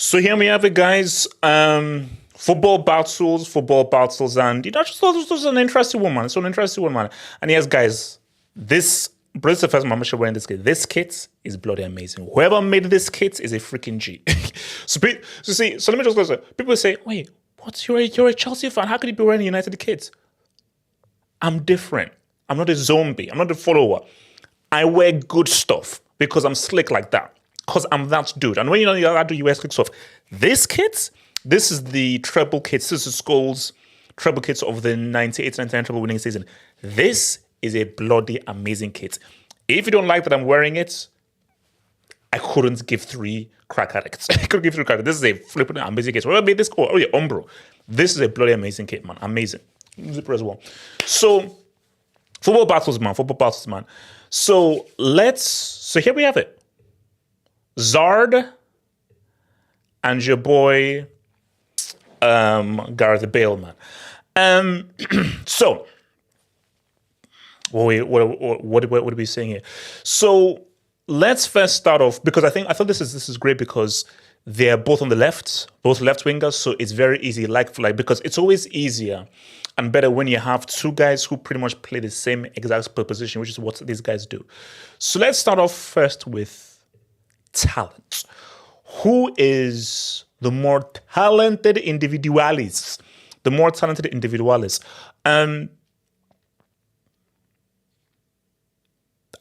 So here we have it, guys. Football battles, and this was an interesting one, man. It's an interesting one, man. And yes, guys, this is the first time I'm actually wearing this kit. This kit is bloody amazing. Whoever made this kit is a freaking G. so let me just go. People say, wait, what? You're a Chelsea fan? How could you be wearing a United kit? I'm different. I'm not a zombie. I'm not a follower. I wear good stuff because I'm slick like that. Because I'm that dude. And when you know I do US slick stuff, this kit, this is the treble kit. This is Scholes treble kits of the 98-99 treble winning season. This is a bloody amazing kit. If you don't like that I'm wearing it, I couldn't give three crack addicts. I couldn't give three crack addicts. This is a flipping amazing kit. Whoever made this, oh yeah, Umbro. This is a bloody amazing kit, man. Amazing. Zipper as well. So, football battles, man. So here we have it. Zard and your boy Gareth Bale, man. So what are we saying here? So let's first start off because I thought this is great because they're both on the left, both left wingers, so it's very easy like for like because it's always easier and better when you have two guys who pretty much play the same exact position, which is what these guys do. So let's start off first with talent. Who is the more talented individualis? The more talented individualis. I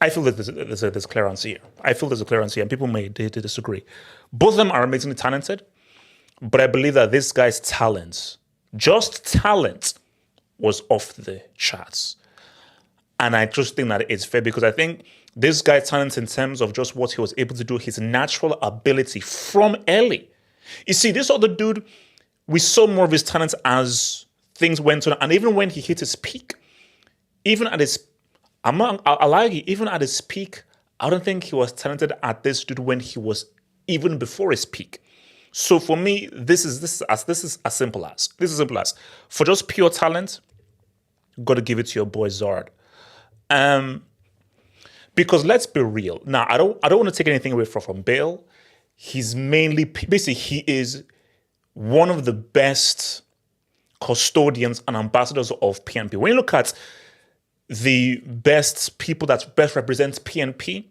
feel that there's a clear answer here. I feel there's a clear answer here, and people may disagree. Both of them are amazingly talented, but I believe that this guy's talent, just talent, was off the charts. And I just think that it's fair because I think this guy's talent in terms of just what he was able to do, his natural ability from early. You see, this other dude, we saw more of his talent as things went on. And even when he hit his peak, even at his, I'll argue, even at his peak, I don't think he was talented at this dude when he was even before his peak. So for me, this is as simple as. For just pure talent, got to give it to your boy Zard. Because let's be real. Now, I don't want to take anything away from Bale. He's basically, he is one of the best custodians and ambassadors of PNP. When you look at the best people that best represent PNP,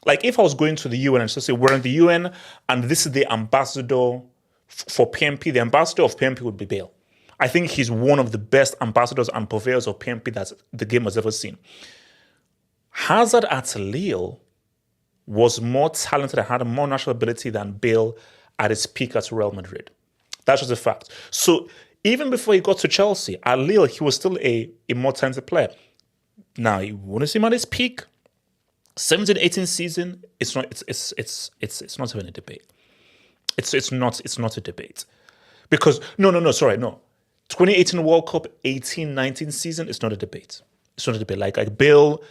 like if I was going to the UN and say we're in the UN and this is the ambassador for PNP, the ambassador of PNP would be Bale. I think he's one of the best ambassadors and purveyors of PNP that the game has ever seen. Hazard at Lille was more talented and had a more natural ability than Bale at his peak at Real Madrid. That's just a fact. So even before he got to Chelsea, at Lille, he was still a more talented player. Now, you want to see him at his peak? 17-18 season, it's not even a debate. It's not a debate. Because, no. 2018 World Cup, 18-19 season, it's not a debate. It's not a debate. Like Bale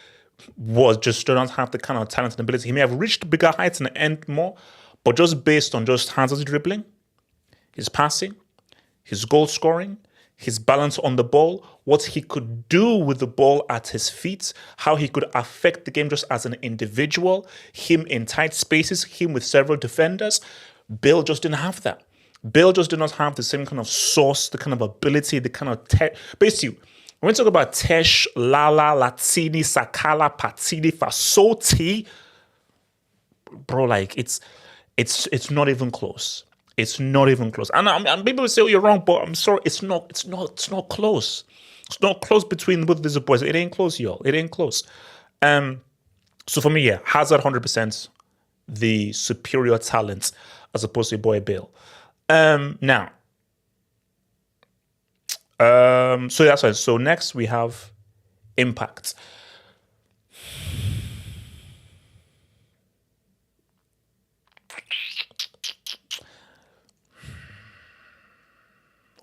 do not have the kind of talent and ability. He may have reached bigger heights and earned more, but just based on just Hazard's dribbling, his passing, his goal scoring, his balance on the ball, what he could do with the ball at his feet, how he could affect the game just as an individual, him in tight spaces, him with several defenders, Bale just didn't have that. Bale just did not have the same kind of source, the kind of ability, the kind of basically, when we talk about Tesh, Lala, Latini, Sakala, Patini, Fasoti, bro, like it's not even close. It's not even close. And people will say, oh, you're wrong, but I'm sorry, it's not close. It's not close between both these boys. It ain't close, y'all. It ain't close. So for me, yeah, Hazard 100% the superior talent as opposed to your boy Bale. Now, so that's right. So next we have impact.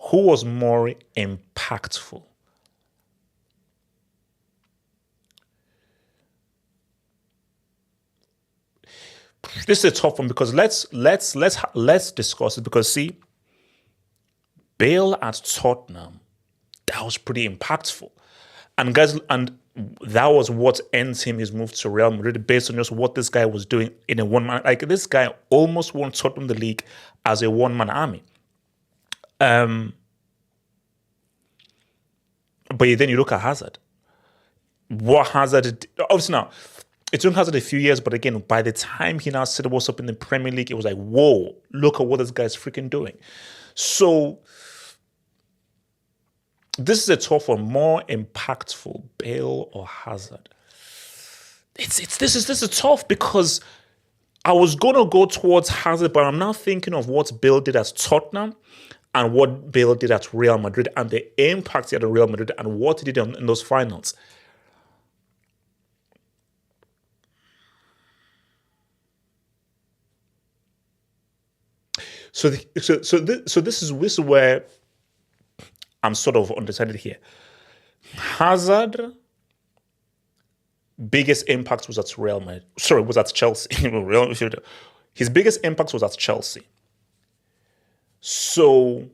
Who was more impactful? This is a tough one because let's discuss it because see, Bale at Tottenham, that was pretty impactful. And guys, and that was what ends him his move to Real Madrid based on just what this guy was doing in a one-man. Like, this guy almost won Tottenham the league as a one-man army. But then you look at Hazard. What Hazard, obviously now, it took Hazard a few years, but again, by the time he now set us up in the Premier League, it was like, whoa, look at what this guy's freaking doing. So this is a tough one. More impactful, Bale or Hazard? This is tough because I was gonna go towards Hazard, but I'm now thinking of what Bale did at Tottenham and what Bale did at Real Madrid and the impact he had on Real Madrid and what he did in those finals. So this is where I'm sort of undecided here. Hazard biggest impact was at Real Madrid. Sorry, was at Chelsea. His biggest impact was at Chelsea. So,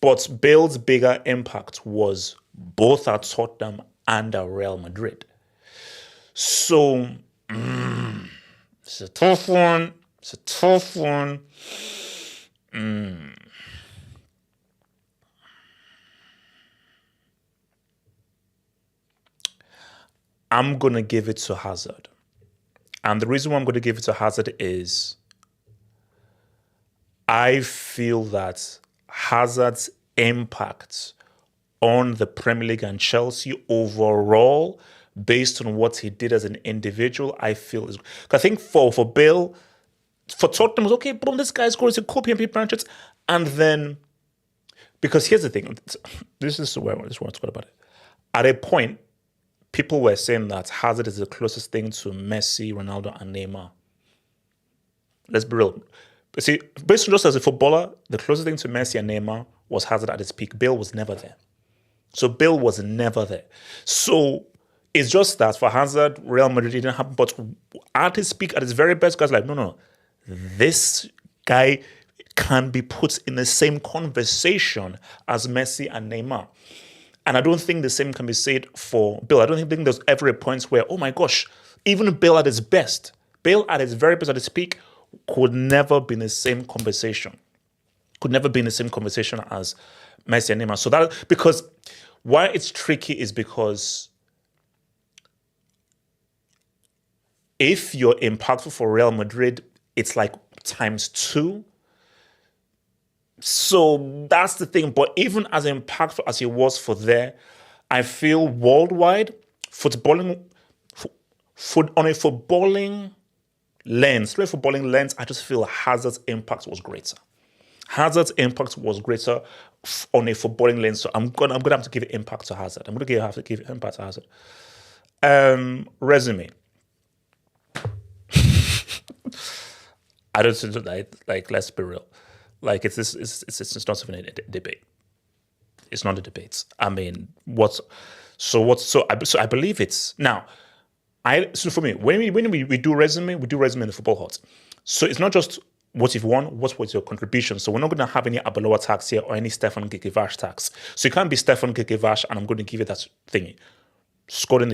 but Bale's bigger impact was both at Tottenham and at Real Madrid. So, it's a tough one. It's a tough one. I'm going to give it to Hazard. And the reason why I'm going to give it to Hazard is I feel that Hazard's impact on the Premier League and Chelsea overall, based on what he did as an individual, I feel is. I think for Bale, for Tottenham, was okay, boom, this guy scores a couple PMP branches. And then, because here's the thing, this is where I just want to talk about it. At a point, people were saying that Hazard is the closest thing to Messi, Ronaldo, and Neymar. Let's be real. See, based on just as a footballer, the closest thing to Messi and Neymar was Hazard at his peak. Bale was never there. So Bale was never there. So it's just that for Hazard, Real Madrid didn't happen. But at his peak, at his very best, guys like, no. This guy can be put in the same conversation as Messi and Neymar. And I don't think the same can be said for Bale. I don't think there's ever a point where, oh my gosh, even Bale at his best, Bale at his very best, at his peak, could never be in the same conversation. Could never be in the same conversation as Messi and Neymar. So that, because why it's tricky is because if you're impactful for Real Madrid, it's like times 2. So that's the thing. But even as impactful as he was for there, I feel worldwide, on a footballing lens, I just feel Hazard's impact was greater. Hazard's impact was greater on a footballing lens. So I'm gonna have to give impact to Hazard. Have to give impact to Hazard. Resume. I don't think like let's be real. Like it's not even a debate. It's not a debate. I mean, I believe it's now. So for me, when we do resume, we do resume in the football hut. So it's not just what you've won, what was your contribution. So we're not going to have any Abaloa tax here or any Stefan Gikivash tax. So you can't be Stefan Gikivash and I'm going to give you that thingy. Scored in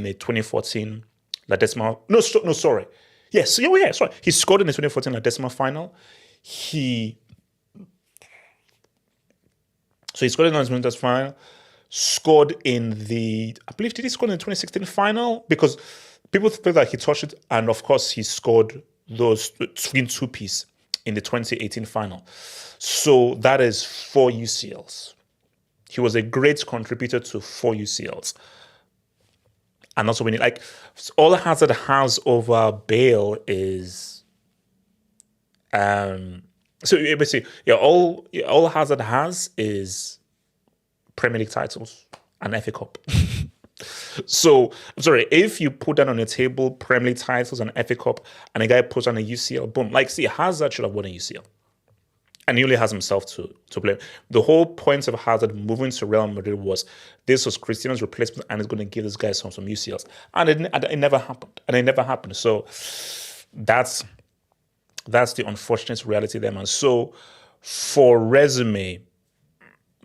the 2014 La Decima. No, sorry. Yes, yeah, sorry. He scored in the 2014 La Decima final. He scored in the 2014 final. Scored in the, I believe, did he score in the 2016 final? Because people feel that he touched it, and of course he scored those 2-piece in the 2018 final. So that is 4 UCLs. He was a great contributor to 4 UCLs. And also when all Hazard has over Bale is so basically all Hazard has is Premier League titles and FA Cup. So, I'm sorry, if you put that on the table, Premier League titles and FA Cup, and a guy puts on a UCL, boom. Hazard should have won a UCL. And he only has himself to blame. The whole point of Hazard moving to Real Madrid was this was Cristiano's replacement and it's going to give this guy some UCLs. And it never happened. So that's the unfortunate reality there, man. So for resume,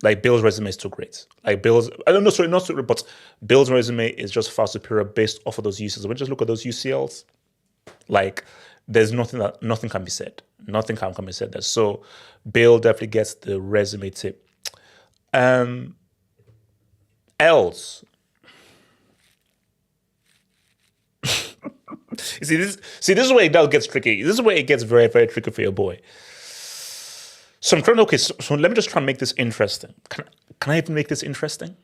Like Bale's resume is too great. Like Bale's, I don't know, sorry, not too great, but Bale's resume is just far superior based off of those UCLs. When you just look at those UCLs, like there's nothing can be said. Nothing can be said there. So Bale definitely gets the resume tip. Else. This is where it gets tricky. This is where it gets very, very tricky for your boy. So I'm trying to, okay, so let me just try and make this interesting. Can I even make this interesting?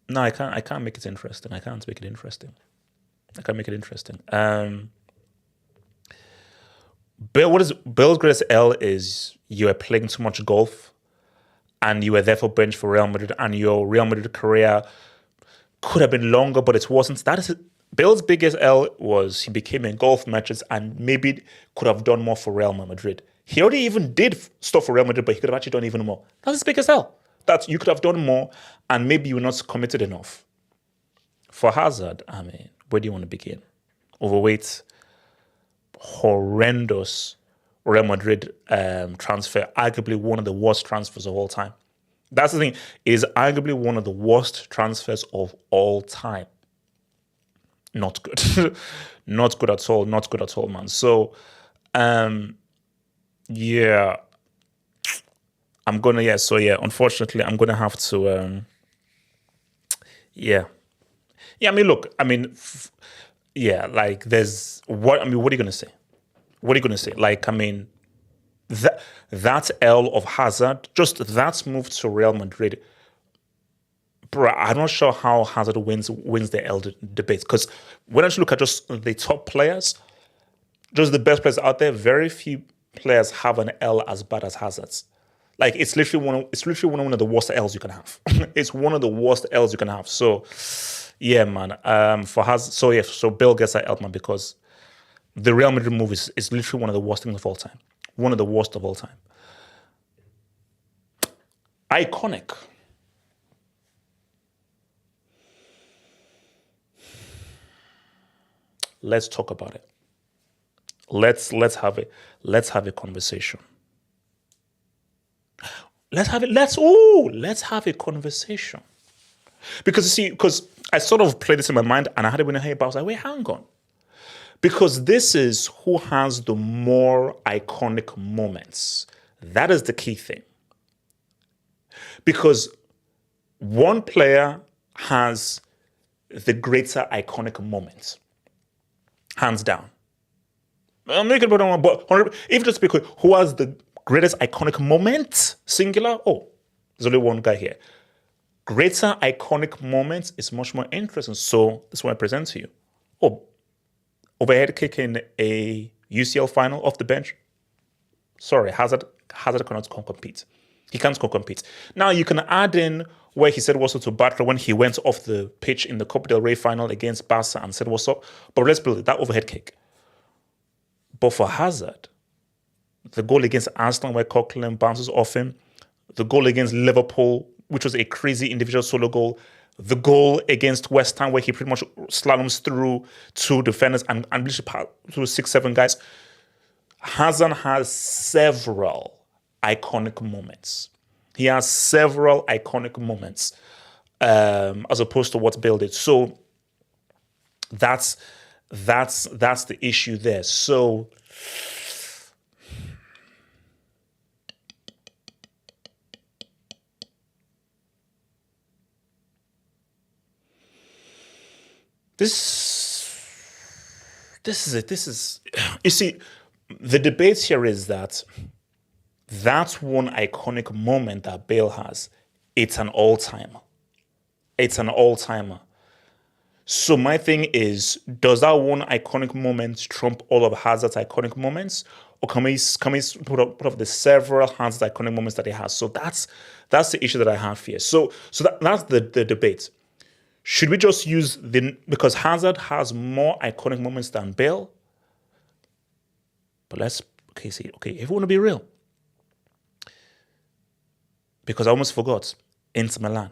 No, I can't. I can't make it interesting. I can't make it interesting. I can't make it interesting. Bale's greatest L is you were playing too much golf and you were therefore benched for Real Madrid, and your Real Madrid career could have been longer, but it wasn't. That is Bale's biggest L was he became in golf matches and maybe could have done more for Real Madrid. He already even did stuff for Real Madrid, but he could have actually done even more. That's his biggest L. That you could have done more, and maybe you were not committed enough. For Hazard, I mean, where do you want to begin? Overweight, horrendous Real Madrid transfer, arguably one of the worst transfers of all time. That's the thing. It is arguably one of the worst transfers of all time. Not good. Not good at all. Not good at all, man. So, yeah. Unfortunately, I'm gonna have to, yeah. Yeah, I mean, look, I mean, like there's, what are you gonna say? What are you gonna say? Like, I mean, that L of Hazard, just that move to Real Madrid, bro, I'm not sure how Hazard wins the L debate. Because when I look at just the top players, just the best players out there, very few players have an L as bad as Hazard's. Like it's literally one of the worst L's you can have. It's one of the worst L's you can have. So yeah, man. For Hazard, so Bale gets that L, man, because the Real Madrid move is literally one of the worst things of all time. One of the worst of all time. Iconic. Let's talk about it. Let's have a conversation. Let's have a conversation. Because you see, because I sort of played this in my mind and I had it in my head, but I was like, wait, hang on. Because this is who has the more iconic moments. That is the key thing. Because one player has the greater iconic moments. Hands down. Make it better, but if just because who has the greatest iconic moment, singular? Oh, there's only one guy here. Greater iconic moments is much more interesting. So this is what I present to you. Oh, overhead kick in a UCL final off the bench. Sorry, Hazard cannot compete. He can't compete. Now you can add in where he said what's up to Bartra when he went off the pitch in the Copa del Rey final against Barca and said what's up. But let's build it, that overhead kick. But for Hazard, the goal against Arsenal where Coquelin bounces off him, the goal against Liverpool, which was a crazy individual solo goal, the goal against West Ham where he pretty much slaloms through two defenders and literally through 6-7 guys. Hazard has several iconic moments. He has several iconic moments as opposed to what Bale did. So that's the issue there. So this is it. This is, you see, the debate here is that that's one iconic moment that Bale has. It's an all-timer. It's an all-timer. So my thing is, does that one iconic moment trump all of Hazard's iconic moments? Or can we put up the several Hazard's iconic moments that he has? So that's the issue that I have here. So that's the debate. Should we just use because Hazard has more iconic moments than Bale? But if we want to be real. Because I almost forgot, Inter Milan.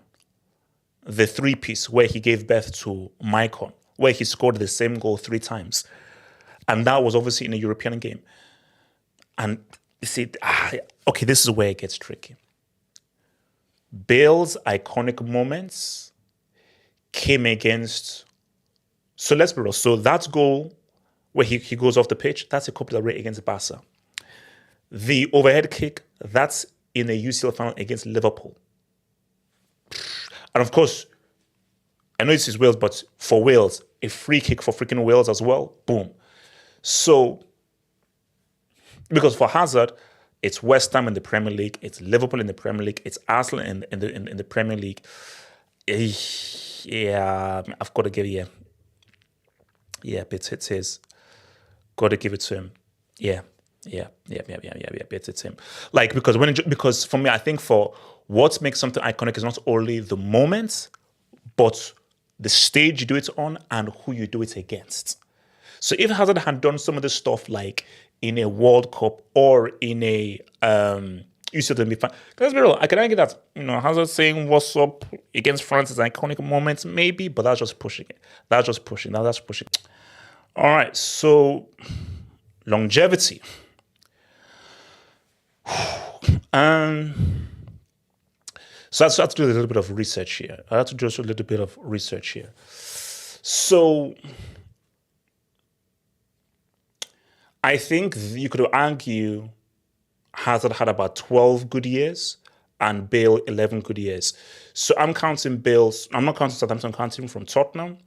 The three-piece where he gave birth to Maicon, where he scored the same goal 3 times. And that was obviously in a European game. And You see, okay, this is where it gets tricky. Bale's iconic moments came against. So let's be real. So that goal where he goes off the pitch, that's a Copa del Rey against Barca. The overhead kick, that's in a UCL final against Liverpool. And of course, I know this is Wales, but for Wales, a free kick for freaking Wales as well. Boom. So, because for Hazard, it's West Ham in the Premier League, it's Liverpool in the Premier League, it's Arsenal in the Premier League. Yeah, I've got to give you. Yeah, it's his. Got to give it to him. Yeah. It's him. Like because for me, I think for what makes something iconic is not only the moment, but the stage you do it on and who you do it against. So if Hazard had done some of this stuff like in a World Cup or in a UCL semi-final, let's be real, I can argue that Hazard saying "What's up" against France is an iconic moment, maybe, but that's just pushing it. That's pushing. All right, so longevity. So I had to do a little bit of research here. So I think you could argue Hazard had about 12 good years and Bale 11 good years. So I'm counting Bale's. I'm not counting Southampton. I'm counting from Tottenham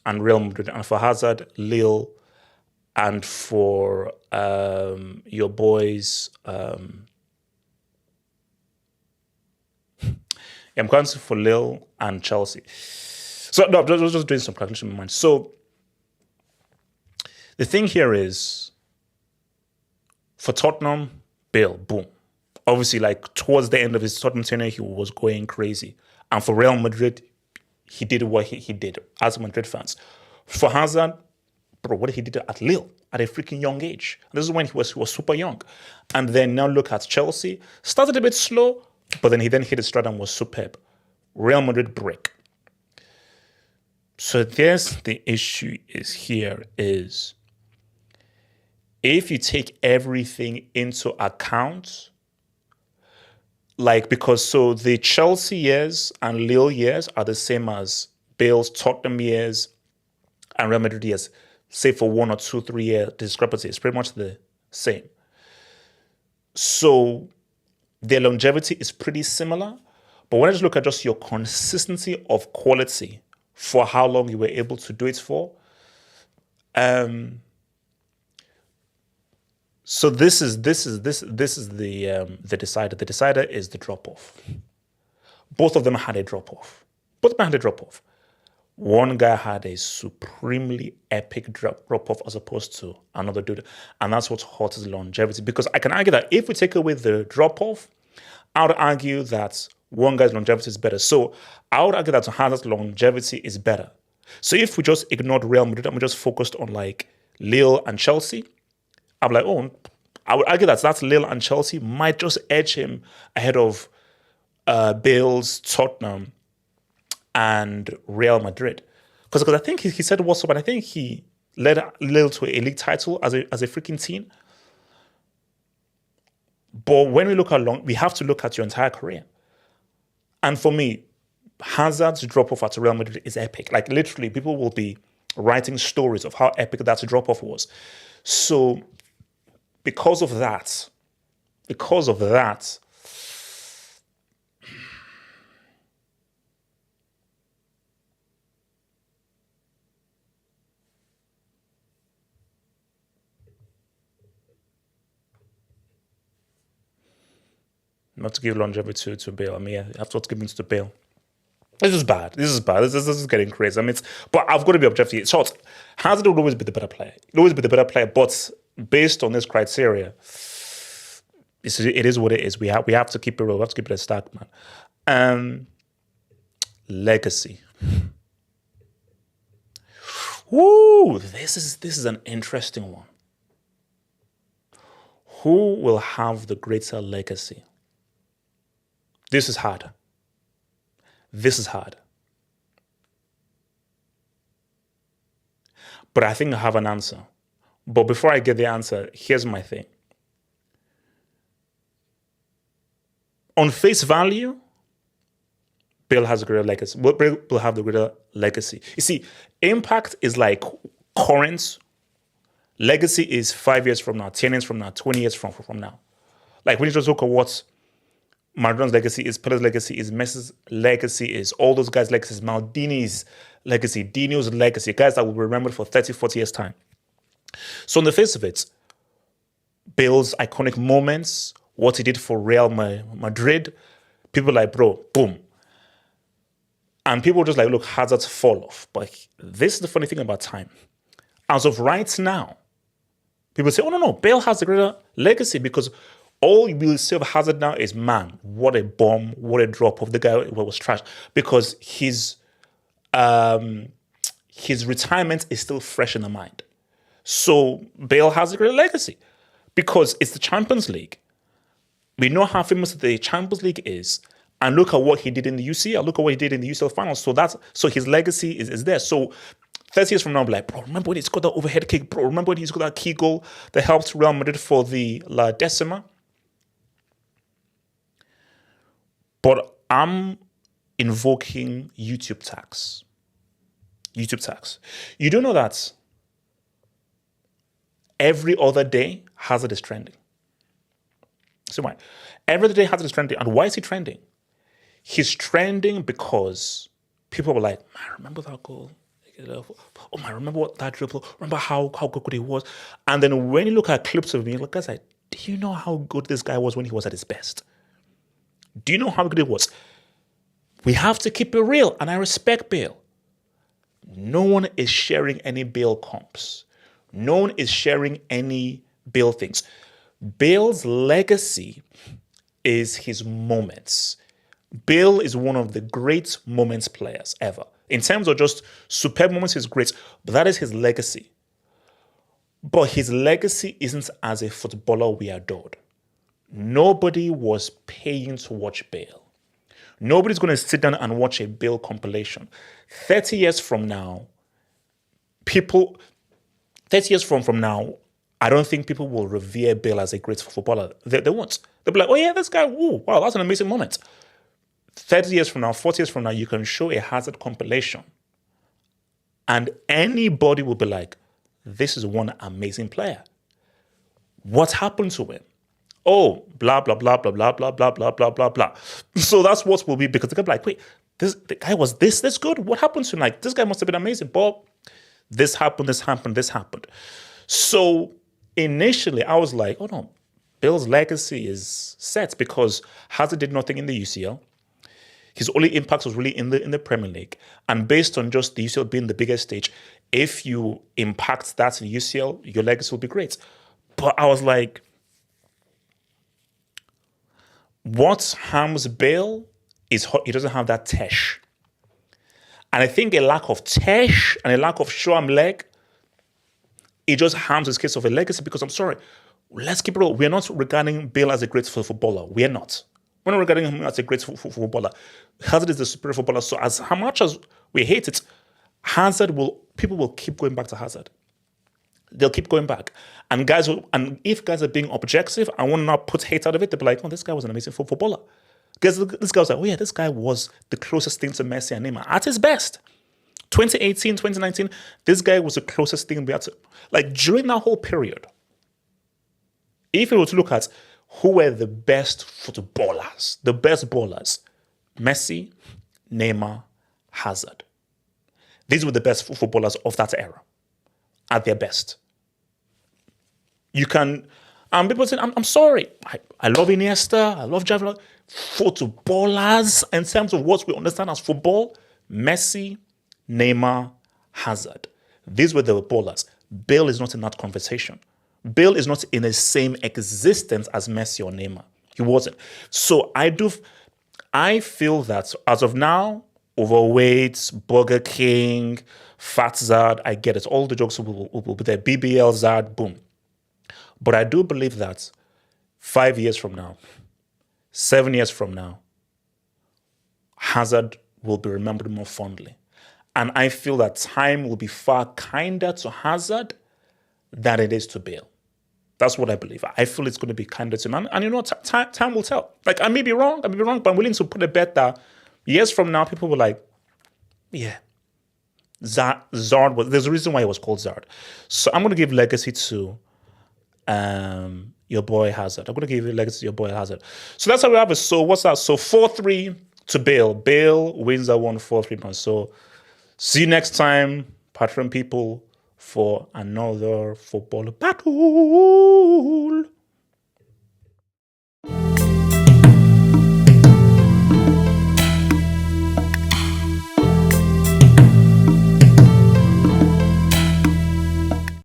and Real Madrid, and for Hazard, Lille, and for your boys. I'm counting for Lille and Chelsea. So no, I was just doing some calculation in my mind. So the thing here is, for Tottenham, Bale, boom. Obviously, like towards the end of his Tottenham tenure, he was going crazy. And for Real Madrid, he did what he did as Madrid fans. For Hazard, bro, what he did at Lille at a freaking young age. This is when he was super young. And then now look at Chelsea. Started a bit slow, but then he hit his stride and was superb. Real Madrid break. So there's the issue is if you take everything into account, because the Chelsea years and Lille years are the same as Bale's Tottenham years and Real Madrid years, say for 1 or 2, 3 year discrepancy. It's pretty much the same. So their longevity is pretty similar. But when I just look at just your consistency of quality for how long you were able to do it for, so this is the decider. The decider is the drop off. Both of them had a drop off. One guy had a supremely epic drop off as opposed to another dude, and that's what hurts his longevity. Because I can argue that if we take away the drop off, I would argue that one guy's longevity is better. So I would argue that Hazard's longevity is better. So if we just ignored Real Madrid and we just focused on like Lille and Chelsea, I'm like, I would argue that Lille and Chelsea might just edge him ahead of Bale's Tottenham and Real Madrid. Because I think he said what's up, and I think he led Lille to a league title as a freaking team. But when we look at we have to look at your entire career. And for me, Hazard's drop-off at Real Madrid is epic. Like literally, people will be writing stories of how epic that drop-off was. So because of that, not to give longevity to Bale. I mean, yeah, I have to give it to Bale. This is bad. This is getting crazy. I mean, but I've got to be objective. Short, Hazard will always be the better player. But based on this criteria, it is what it is. We have to keep it real. We have to keep it a stack, man. Legacy. Woo! This is an interesting one. Who will have the greater legacy? This is hard. But I think I have an answer. But before I get the answer, here's my thing. On face value, Bale has a greater legacy. Bale will have the greater legacy. You see, impact is like current. Legacy is 5 years from now, 10 years from now, 20 years from now. Like when you just look at what Maradona's legacy is, Pele's legacy is, Messi's legacy is, all those guys' legacies, Maldini's legacy, Dino's legacy, guys that will be remembered for 30, 40 years' time. So on the face of it, Bale's iconic moments, what he did for Real Madrid, people like, bro, boom. And people just like, look, Hazard's fall off. But this is the funny thing about time. As of right now, people say, oh, no, Bale has a greater legacy because all you will see of Hazard now is, man, what a bomb, what a drop-off. The guy was trash because his retirement is still fresh in the mind. So Bale has a greater legacy because it's the Champions League. We know how famous the Champions League is. And look at what he did in the UCL. Look at what he did in the UCL finals. So his legacy is there. So 30 years from now, I'll be like, bro, remember when he scored that overhead kick? Bro, remember when he scored that key goal that helped Real Madrid for the La Decima? But I'm invoking YouTube tax. YouTube tax. You do know that every other day, Hazard is trending. So why? Every other day, Hazard is trending. And why is he trending? He's trending because people were like, man, remember that goal? Oh man, remember what that dribble? Remember how good he was? And then when you look at clips of me, look, guys, like, do you know how good this guy was when he was at his best? Do you know how good it was? We have to keep it real, and I respect Bale. No one is sharing any Bale comps. No one is sharing any Bale things. Bale's legacy is his moments. Bale is one of the great moments players ever. In terms of just superb moments, he's great, but that is his legacy. But his legacy isn't as a footballer we adored. Nobody was paying to watch Bale. Nobody's going to sit down and watch a Bale compilation. 30 years from now, 30 years from now, I don't think people will revere Bale as a great footballer. They won't. They'll be like, oh yeah, this guy, ooh, wow, that's an amazing moment. 30 years from now, 40 years from now, you can show a Hazard compilation and anybody will be like, this is one amazing player. What happened to him? Oh, blah, blah, blah, blah, blah, blah, blah, blah, blah, blah, blah. So that's what will be, because they're gonna be like, wait, the guy was this good? What happened to him? Like, this guy must have been amazing, but this happened. So initially, I was like, oh no, Bale's legacy is set because Hazard did nothing in the UCL. His only impact was really in the Premier League. And based on just the UCL being the biggest stage, if you impact that in UCL, your legacy will be great. But I was like, what harms Bale is he doesn't have that tesh. And I think a lack of tesh and a lack of show arm leg, it just harms his case of a legacy because I'm sorry, let's keep it real. We're not regarding Bale as a great footballer. We're not. We're not regarding him as a great footballer. Hazard is the superior footballer. So as much as we hate it, people will keep going back to Hazard. They'll keep going back. And if guys are being objective, I want to not put hate out of it, they'll be like, oh, this guy was an amazing footballer. Because this guy was like, oh yeah, this guy was the closest thing to Messi and Neymar at his best. 2018, 2019, this guy was the closest thing we had to. Like during that whole period, if you were to look at who were the best footballers, the best ballers, Messi, Neymar, Hazard. These were the best footballers of that era, at their best. You can, people say, I'm sorry, I love Iniesta, I love Xavi. Footballers, in terms of what we understand as football, Messi, Neymar, Hazard. These were the ballers. Bale is not in that conversation. Bale is not in the same existence as Messi or Neymar. He wasn't. So I feel that as of now, overweight, Burger King, Fat Zard, I get it. All the jokes will be there. BBL Zard, boom. But I do believe that 5 years from now, 7 years from now, Hazard will be remembered more fondly. And I feel that time will be far kinder to Hazard than it is to Bale. That's what I believe. I feel it's going to be kinder to him. And you know, time will tell. Like, I may be wrong, but I'm willing to put a bet that years from now, people will like, yeah, Zard was, there's a reason why he was called Zard. So I'm going to give legacy to your boy Hazard. I'm going to give you legacy to your boy Hazard. So that's how we have it. So what's that? So 4-3 to Bale. Bale wins that one 4-3 man. So see you next time, Patreon people, for another football battle.